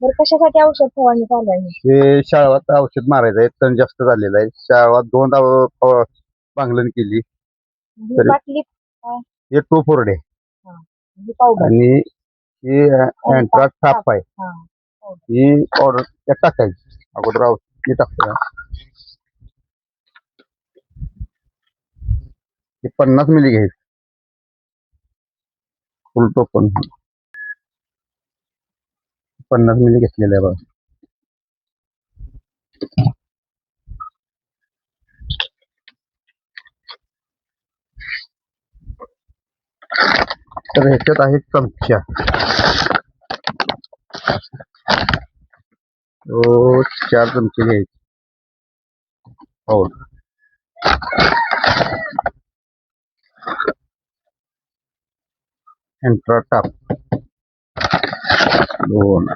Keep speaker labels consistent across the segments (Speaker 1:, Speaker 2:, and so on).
Speaker 1: बरं कशासाठी औषध फवारणी चालू आहे?
Speaker 2: हे शाळवात औषध मारायचं आहे. तण जास्त झालेलं आहे. शाळवात दोनदा पांगलन केली.
Speaker 1: ही
Speaker 2: तरी
Speaker 1: बाटली काय?
Speaker 2: हे टोफोर्ड आहे
Speaker 1: हा, ही पावडर.
Speaker 2: आणि ही अँट्राक थाप आहे.
Speaker 1: हा, पावडर.
Speaker 2: ही पावडर त्यात टाकायची. अगोदर औषध हे टाकूया. हे 50 मिली घ्यायचं फुल टोपण. 50 मिली घेतलेलं आहे बघा. तर ह्याच्यात आहे चमचा. तो 4 चमचे घ्यायचे. हो, एंट्रा टाप 2.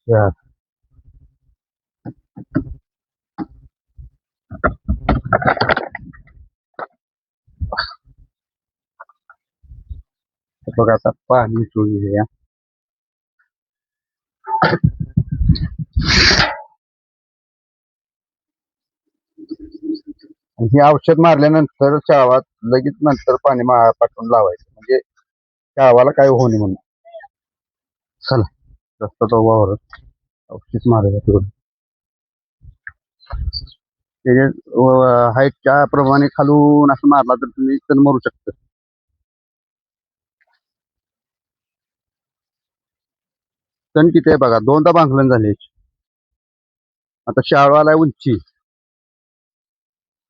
Speaker 2: 4. बघा आता पाणी घेऊया. हे औषध मारल्यानंतर शाळवात लगेच नंतर पाणी पाठवून लावायचं, म्हणजे शाळवाला काय होऊ नये म्हणून. चला रस्ता तो वावर औषध मारायचं तेवढं. त्याच्या हाईटच्या प्रमाणे खालून असं मारला तर तुम्ही तण मरू शकता. तण किती आहे बघा, 2दा भांगलन झाले. आता शाळवाला उंची,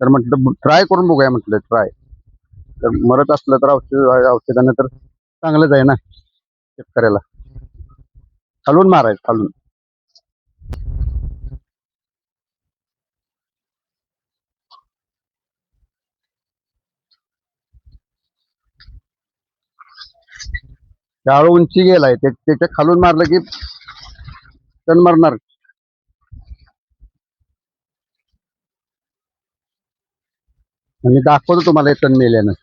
Speaker 2: तर म्हटलं ट्राय करून बघूया. म्हटलं ट्राय तर मरत असलं तर औषधानं तर चांगलंच आहे ना शेतकऱ्याला. खालून मारायचं, खालून. शाळू उंची गेलाय, त्याच्या खालून मारलं की तण मरणार. आणि दाखवतो तुम्हाला हे तण मेल्यानं.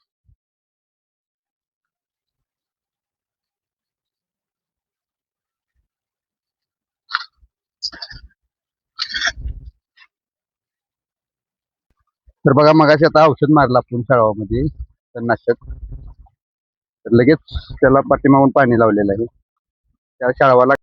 Speaker 2: तर बघा मगाशी आता औषध मारलं आपण शाळवामध्ये तणनाशक, तर लगेच त्याला पाठीमागून पाणी लावलेलं आहे. त्या शाळवाला